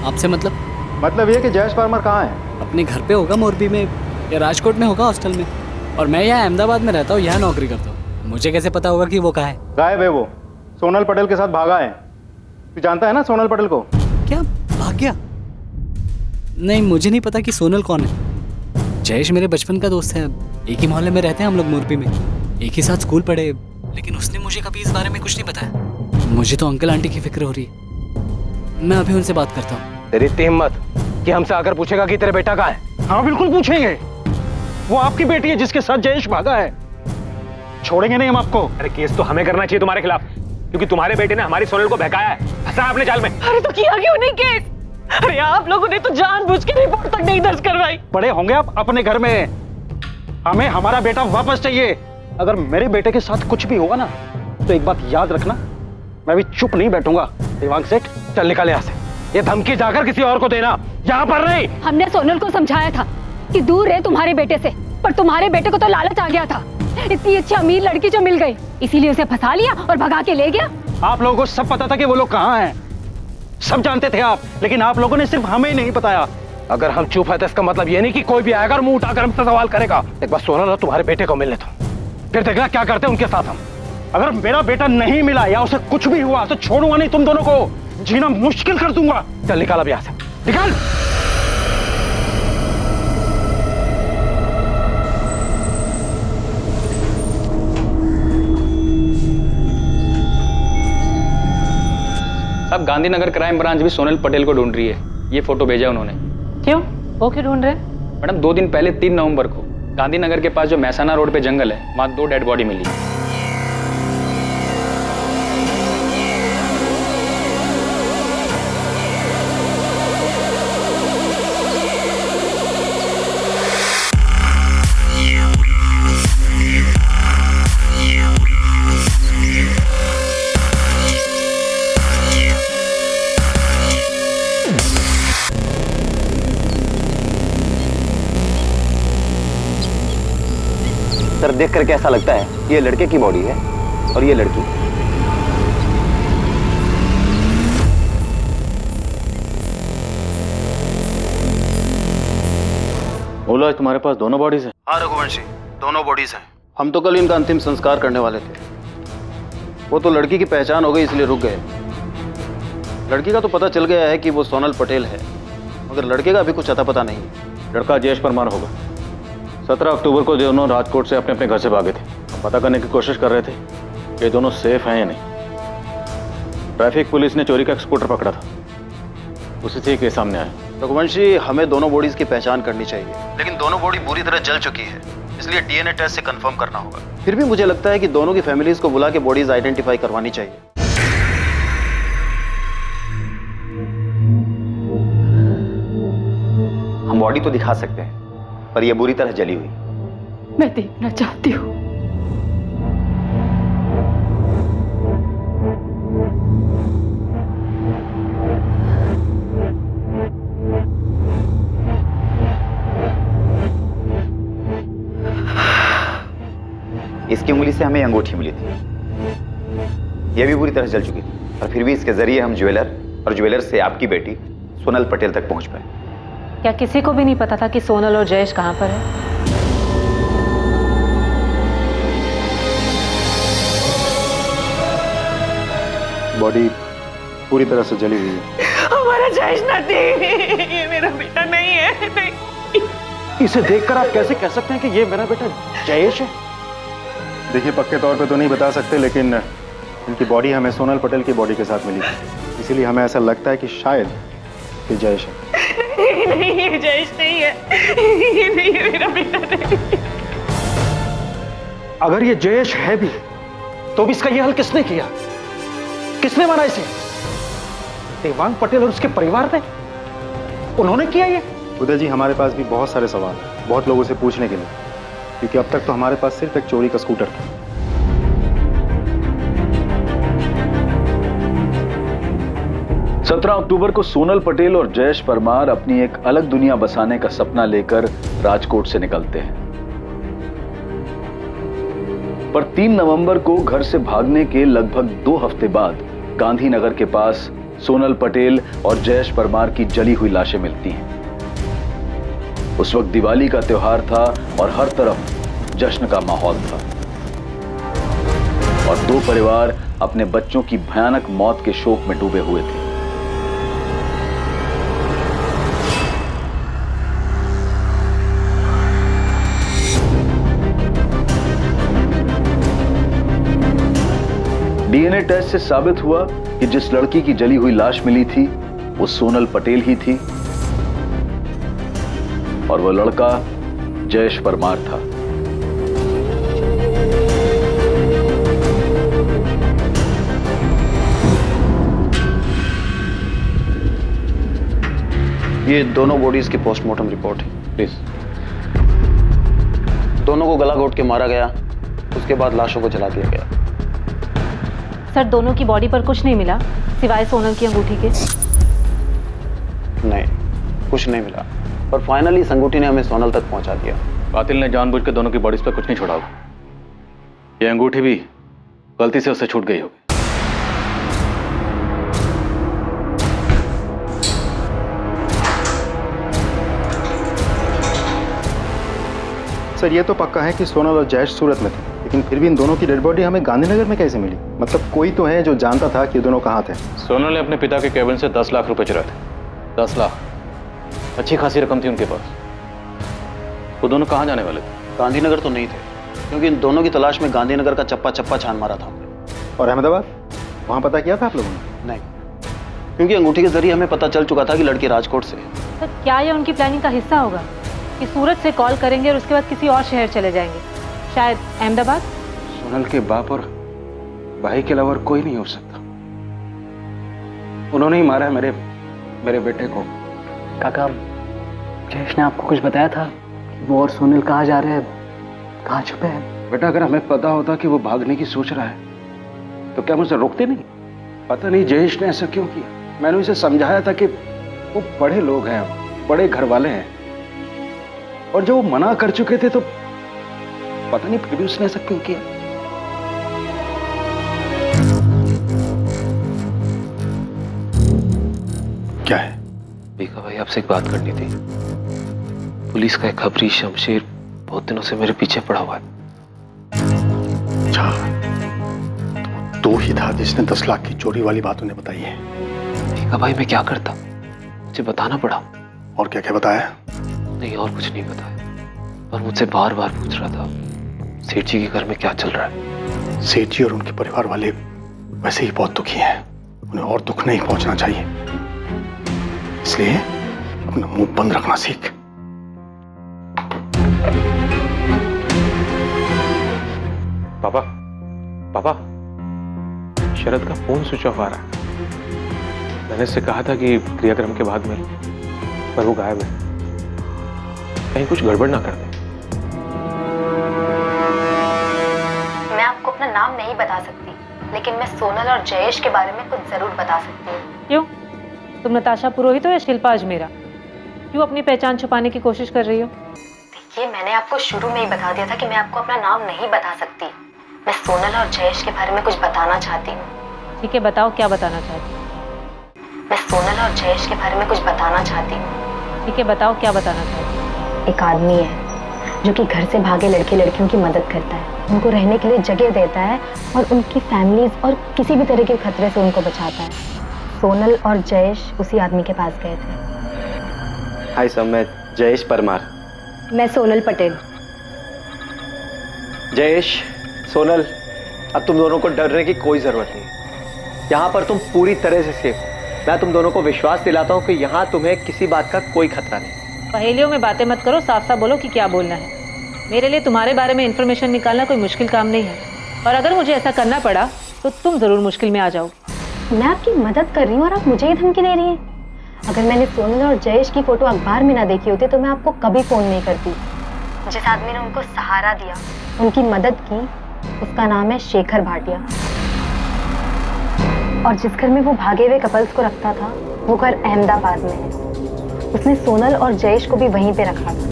आपसे मतलब ये कि जयेश परमार कहाँ है? अपने घर पे होगा मोरबी में या राजकोट में होगा हॉस्टल में, और मैं यहाँ अहमदाबाद में रहता हूँ, यहाँ नौकरी करता हूँ। मुझे कैसे पता होगा कि वो कहाँ है? गायब है वो, सोनल पटेल के साथ भागा है। तू जानता है ना सोनल पटेल को? क्या भाग गया? नहीं, मुझे नहीं पता कि सोनल कौन है। जयेश मेरे बचपन का दोस्त है, एक ही मोहल्ले में रहते हैं हम लोग मोरबी में, एक ही साथ स्कूल पढ़े, लेकिन उसने मुझे कभी इस बारे में कुछ नहीं बताया। मुझे तो अंकल आंटी की फिक्र हो रही है, मैं अभी उनसे बात करता हूँ। तेरी इतनी हिम्मत कि हमसे आकर पूछेगा कि तेरे बेटा कहाँ है? हाँ बिल्कुल पूछेंगे, वो आपकी बेटी है जिसके साथ जयेश भागा है, छोड़ेंगे नहीं हम आपको। अरे केस तो हमें करना चाहिए तुम्हारे खिलाफ, क्योंकि तुम्हारे बेटे ने हमारी सोनल को बहकाया है, फंसा अपने जाल में। अरे तो किया क्यों नहीं केस? अरे आप लोगों ने तो जानबूझ के रिपोर्ट तक नहीं दर्ज करवाई। बड़े होंगे आप अपने घर में, हमें हमारा बेटा वापस चाहिए। अगर मेरे बेटे के साथ कुछ भी होगा ना तो एक बात याद रखना, मैं भी चुप नहीं बैठूंगा। देवांग सेठ, चल निकल यहाँ से, ये धमकी जाकर किसी और को देना, यहाँ पर नहीं। हमने सोनल को समझाया था कि दूर रहे तुम्हारे बेटे से, पर तुम्हारे बेटे को तो लालच आ गया था। इतनी अच्छी अमीर लड़की जो मिल गई, इसीलिए उसे फंसा लिया और भगा के ले गया। आप लोगों को सब पता था कि वो लोग कहाँ हैं, सब जानते थे आप, लेकिन आप लोगों ने सिर्फ हमें नहीं बताया। अगर हम चुप है तो इसका मतलब ये नहीं कि कोई भी आएगा और मुंह उठाकर हमसे सवाल करेगा। एक बार सोनल और तुम्हारे बेटे को मिलने दो, फिर देखना क्या करते हैं उनके साथ हम। अगर मेरा बेटा नहीं मिला या उसे कुछ भी हुआ तो छोड़ूंगा नहीं तुम दोनों को, जीना मुश्किल कर दूंगा। चल निकाल अब यहाँ से, निकाल। अब गांधीनगर क्राइम ब्रांच भी सोनल पटेल को ढूंढ रही है। ये फोटो भेजा उन्होंने। क्यों? वो क्यों ढूंढ रहे हैं? मैडम 2 दिन पहले 3 नवंबर को गांधीनगर के पास जो मैसाना रोड पे जंगल है, वहाँ 2 डेड बॉडी मिली। सर देख करके ऐसा लगता है ये लड़के की बॉडी है और ये लड़की। बोला तुम्हारे पास दोनों बॉडीज हैं? हाँ रघुवंशी, दोनों बॉडीज हैं। हम तो कल इनका अंतिम संस्कार करने वाले थे, वो तो लड़की की पहचान हो गई इसलिए रुक गए। लड़की का तो पता चल गया है कि वो सोनल पटेल है, मगर लड़के का अभी कुछ अता पता नहीं है। लड़का जयेश परमार होगा। 17 अक्टूबर को दोनों राजकोट से अपने अपने घर से भागे थे। हम पता करने की कोशिश कर रहे थे कि दोनों सेफ हैं या नहीं। ट्रैफिक पुलिस ने चोरी का एक स्कूटर पकड़ा था, उसी से केस सामने आया। रघुवंशी, हमें दोनों बॉडीज की पहचान करनी चाहिए, लेकिन दोनों बॉडी बुरी तरह जल चुकी है, इसलिए डीएनए टेस्ट से कंफर्म करना होगा। फिर भी मुझे लगता है कि दोनों की फैमिलीज को बुला के बॉडीज आइडेंटिफाई करवानी चाहिए। हम बॉडी तो दिखा सकते हैं, पर यह बुरी तरह जली हुई। मैं देखना चाहती हूँ। इसकी उंगली से हमें अंगूठी मिली थी, यह भी बुरी तरह जल चुकी थी, और फिर भी इसके जरिए हम ज्वेलर और ज्वेलर से आपकी बेटी सोनल पटेल तक पहुंच पाए। क्या किसी को भी नहीं पता था कि सोनल और जयेश कहाँ पर है? बॉडी पूरी तरह से जली हुई है। हमारा जयेश नहीं, ये मेरा बेटा नहीं है। नहीं। इसे देखकर आप कैसे कह सकते हैं कि ये मेरा बेटा जयेश है? देखिए, पक्के तौर पे तो नहीं बता सकते, लेकिन इनकी बॉडी हमें सोनल पटेल की बॉडी के साथ मिली थी, इसीलिए हमें ऐसा लगता है कि शायद ये जयेश है। नहीं, ये जयेश नहीं है, ये नहीं है मेरा बेटा नहीं। अगर ये जयेश है भी तो भी इसका ये हल किसने किया? किसने मारा इसे? देवांग पटेल और उसके परिवार ने? उन्होंने किया ये? उदय जी, हमारे पास भी बहुत सारे सवाल हैं, बहुत लोगों से पूछने के लिए, क्योंकि अब तक तो हमारे पास सिर्फ एक चोरी का स्कूटर था। 17 अक्टूबर को सोनल पटेल और जयेश परमार अपनी एक अलग दुनिया बसाने का सपना लेकर राजकोट से निकलते हैं। पर 3 नवंबर को घर से भागने के लगभग 2 हफ्ते बाद गांधीनगर के पास सोनल पटेल और जयेश परमार की जली हुई लाशें मिलती हैं। उस वक्त दिवाली का त्योहार था और हर तरफ जश्न का माहौल था और 2 परिवार अपने बच्चों की भयानक मौत के शोक में डूबे हुए थे। डीएनए टेस्ट से साबित हुआ कि जिस लड़की की जली हुई लाश मिली थी वो सोनल पटेल ही थी और वह लड़का जयेश परमार था। ये दोनों बॉडीज की पोस्टमार्टम रिपोर्ट है प्लीज। दोनों को गला घोट के मारा गया, उसके बाद लाशों को जला दिया गया। सर, दोनों की बॉडी पर कुछ नहीं मिला सिवाय सोनल की अंगूठी के? नहीं, कुछ नहीं मिला, पर फाइनली इस अंगूठी ने हमें सोनल तक पहुंचा दिया। कातिल ने जानबूझ के दोनों की बॉडीज पर कुछ नहीं छोड़ा होगा। ये अंगूठी भी गलती से उससे छूट गई होगी। सर, ये तो पक्का है कि सोनल और जयेश सूरत में थे, लेकिन फिर भी इन दोनों की डेड बॉडी हमें गांधीनगर में कैसे मिली? मतलब कोई तो है जो जानता था कि ये दोनों कहाँ थे। सोनल ने अपने पिता के केबिन से 10 लाख रुपए चुराए थे। 10 लाख, अच्छी खासी रकम थी उनके पास। वो दोनों कहाँ जाने वाले थे? गांधीनगर तो नहीं थे, क्योंकि इन दोनों की तलाश में गांधीनगर का चप्पा चप्पा छान मारा था। और अहमदाबाद, वहाँ पता किया था आप लोगों ने? नहीं, क्योंकि अंगूठी के जरिए हमें पता चल चुका था कि लड़की राजकोट से है। सर, क्या ये उनकी प्लानिंग का हिस्सा होगा कि सूरत से कॉल करेंगे और उसके बाद किसी और शहर चले जाएंगे, शायद अहमदाबाद? सोनल के बाप और भाई के अलावा कोई नहीं हो सकता। उन्होंने ही मारा है मेरे बेटे को। काका, जयेश ने आपको कुछ बताया था कि वो और सोनल कहाँ जा रहे हैं, कहाँ छुपे हैं? बेटा, अगर हमें पता होता कि वो भागने की सोच रहा है तो क्या मुझे रोकते नहीं? पता नहीं जयेश ने ऐसा क्यों किया। मैंने उसे समझाया था कि वो बड़े लोग हैं, बड़े घर वाले हैं, और जो वो मना कर चुके थे तो पता नहीं फिर भी उसने ऐसा क्यों किया। क्या है? बीका भाई, आपसे एक बात करनी थी। पुलिस का एक खबरी शमशेर बहुत दिनों से मेरे पीछे पड़ा हुआ है। अच्छा, तो ही था जिसने 10 लाख की चोरी वाली बात उन्हें बताई है। बीका भाई, मैं क्या करता, मुझे बताना पड़ा। और क्या क्या बताया? नहीं, और कुछ नहीं बताया, पर मुझसे बार बार पूछ रहा था सेठ जी के घर में क्या चल रहा है। सेठ जी और उनके परिवार वाले वैसे ही बहुत दुखी हैं, उन्हें और दुख नहीं पहुंचना चाहिए, इसलिए अपना मुंह बंद रखना सीख। पापा, पापा, शरद का फोन स्विच ऑफ आ रहा है। मैंने इससे कहा था कि क्रियाक्रम के बाद में, पर वो गायब है। कहीं कुछ गड़बड़ ना कर दे। मैं आपको अपना नाम नहीं बता सकती, लेकिन मैं सोनल और जयेश के बारे में कुछ जरूर बता सकती हूँ। क्यों? तुम नताशा पुरोहित हो या शिल्पा अजमेरा? क्यों अपनी पहचान छुपाने की कोशिश कर रही हो? देखिए, मैंने आपको शुरू में ही बता दिया था कि मैं आपको अपना नाम नहीं बता सकती। मैं सोनल और जयेश के बारे में कुछ बताना चाहती हूँ। ठीक है, बताओ क्या बताना चाहती हो? मैं सोनल और जयेश के बारे में कुछ बताना चाहती हूँ। ठीक है, बताओ क्या बताना चाहती हो? एक आदमी है जो कि घर से भागे लड़के लड़कियों की मदद करता है, उनको रहने के लिए जगह देता है और उनकी फैमिलीज और किसी भी तरह के खतरे से उनको बचाता है। सोनल और जयेश उसी आदमी के पास गए थे। हाय सब, मैं जयेश परमार। मैं सोनल पटेल। जयेश, सोनल, अब तुम दोनों को डरने की कोई जरूरत नहीं। यहाँ पर तुम पूरी तरह से सेफ हो। मैं तुम दोनों को विश्वास दिलाता हूँ कि यहाँ तुम्हें किसी बात का कोई खतरा नहीं। पहेलियों में बातें मत करो, साफ साफ बोलो कि क्या बोलना है। मेरे लिए तुम्हारे बारे में इंफॉर्मेशन निकालना कोई मुश्किल काम नहीं है, और अगर मुझे ऐसा करना पड़ा तो तुम जरूर मुश्किल में आ जाओ। मैं आपकी मदद कर रही हूँ और आप मुझे ही धमकी दे रही हैं। अगर मैंने सोनल और जयेश की फोटो अखबार में ना देखी होती तो मैं आपको कभी फोन नहीं करती। जिस आदमी ने उनको सहारा दिया, उनकी मदद की, उसका नाम है शेखर भाटिया। और जिस घर में वो भागे हुए कपल्स को रखता था वो घर अहमदाबाद में है। उसने सोनल और जयेश को भी वहीं पे रखा था।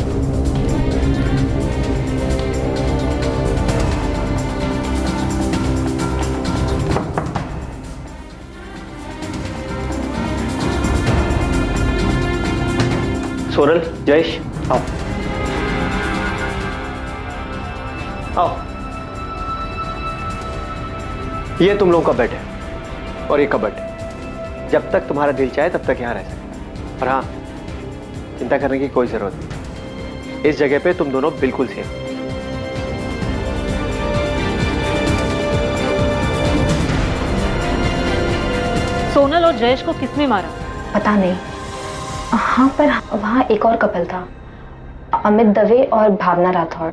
सोनल, जयेश, आओ आओ। ये तुम लोगों का बेड है और ये कबर्ड। जब तक तुम्हारा दिल चाहे तब तक यहाँ रह सकते। और हाँ, चिंता करने की कोई जरूरत नहीं, इस जगह पे तुम दोनों बिल्कुल सेफ। सोनल और जयेश को किसने मारा? पता नहीं। हाँ, पर वहाँ एक और कपल था, अमित दवे और भावना राठौड़।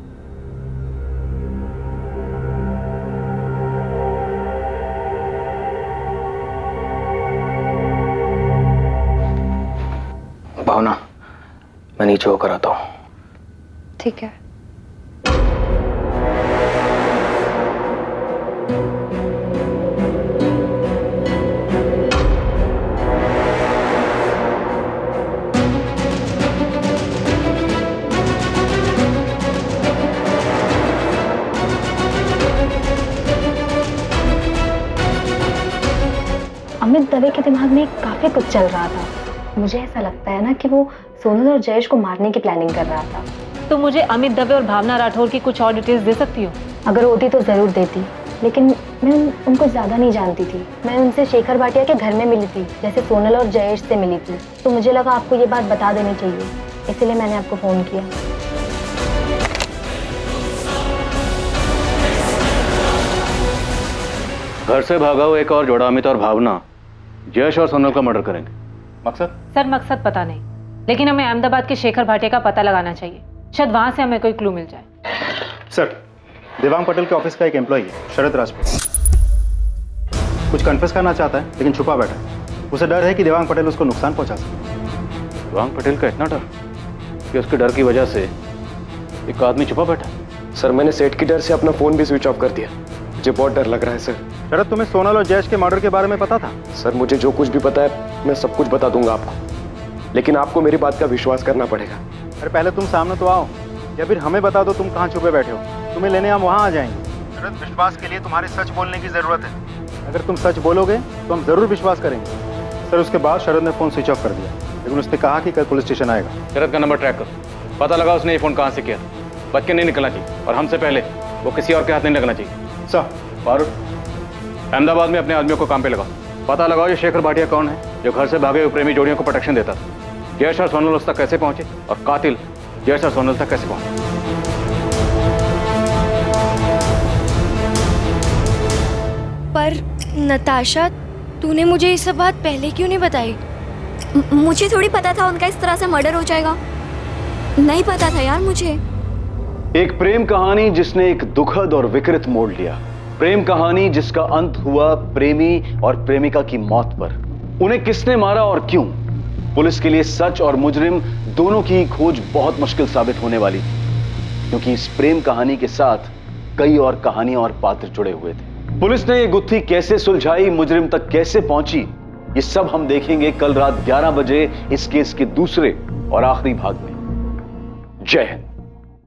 भावना, मैं नीचे होकर आता हूँ। ठीक है। अमित दवे के दिमाग में काफी कुछ चल रहा था। मुझे ऐसा लगता है ना कि वो सोनल और जयेश को मारने की प्लानिंग कर रहा था। तो मुझे अमित दवे और भावना राठौर की कुछ और डिटेल्स दे सकती हो? अगर होती तो जरूर देती, लेकिन मैं उनको ज्यादा नहीं जानती थी। मैं उनसे शेखर भाटिया के घर में मिली थी, जैसे सोनल और जयेश से मिली थी। तो मुझे लगा आपको ये बात बता देनी चाहिए, इसलिए मैंने आपको फोन किया। घर से भागा हुआ एक और जोड़ा अमित और भावना जयेश और सोनल का मर्डर करेंगे। मकसद? सर मकसद पता नहीं, लेकिन हमें अहमदाबाद के शेखर भाटिया का पता लगाना चाहिए। शायद वहां से हमें कोई क्लू मिल जाए। सर, देवांग पटेल के ऑफिस का एक एम्प्लॉई है, शरद राजपूत। कुछ कन्फेस करना चाहता है लेकिन छुपा बैठा है। उसे डर है कि देवांग पटेल उसको नुकसान पहुंचा सकते। देवांग पटेल का इतना डर कि उसके डर की वजह से एक आदमी छुपा बैठा? सर, मैंने सेठ की डर से अपना फोन भी स्विच ऑफ कर दिया। मुझे बहुत डर लग रहा है सर। शरद, तुम्हें सोनल और जयेश के मर्डर के बारे में पता था? सर, मुझे जो कुछ भी पता है मैं सब कुछ बता दूंगा आपको, लेकिन आपको मेरी बात का विश्वास करना पड़ेगा। अरे पहले तुम सामने तो आओ, या फिर हमें बता दो तुम कहाँ छुपे बैठे हो। तुम्हें लेने हम वहाँ आ जाएंगे। शरद, विश्वास के लिए तुम्हारे सच बोलने की जरूरत है। अगर तुम सच बोलोगे तो हम जरूर विश्वास करेंगे। सर, उसके बाद शरद ने फोन स्विच ऑफ कर दिया, लेकिन उसने कहा कि कल पुलिस स्टेशन आएगा। शरद का नंबर ट्रैक करो, पता लगा उसने ये फोन कहाँ से किया। बच के नहीं निकलना चाहिए और हमसे पहले वो किसी और के हाथ नहीं लगना चाहिए। सर, फारूक, अहमदाबाद में अपने आदमियों को काम पे लगाओ। पता लगाओ ये शेखर भाटिया कौन है जो घर से भागे हुए प्रेमी जोड़ियों को प्रोटेक्शन देता था। जयेश और सोनल उस तक कैसे पहुंचे और कातिल जयेश और सोनल तक कैसे पहुंचे। पर नताशा, तूने मुझे ये सब बात पहले क्यों नहीं बताई? मुझे थोड़ी पता था उनका इस तरह से मर्डर हो जाएगा। नहीं पता था यार मुझे। एक प्रेम कहानी जिसने एक दुखद और विकृत मोड़ लिया। प्रेम कहानी जिसका अंत हुआ प्रेमी और प्रेमिका की मौत पर। उन्हें किसने मारा और क्यों? पुलिस के लिए सच और मुजरिम दोनों की खोज बहुत मुश्किल साबित होने वाली थी, क्योंकि इस प्रेम कहानी के साथ कई और कहानियां और पात्र जुड़े हुए थे। पुलिस ने यह गुत्थी कैसे सुलझाई, मुजरिम तक कैसे पहुंची, ये सब हम देखेंगे कल रात 11 बजे इस केस के दूसरे और आखिरी भाग में। जय हिंद।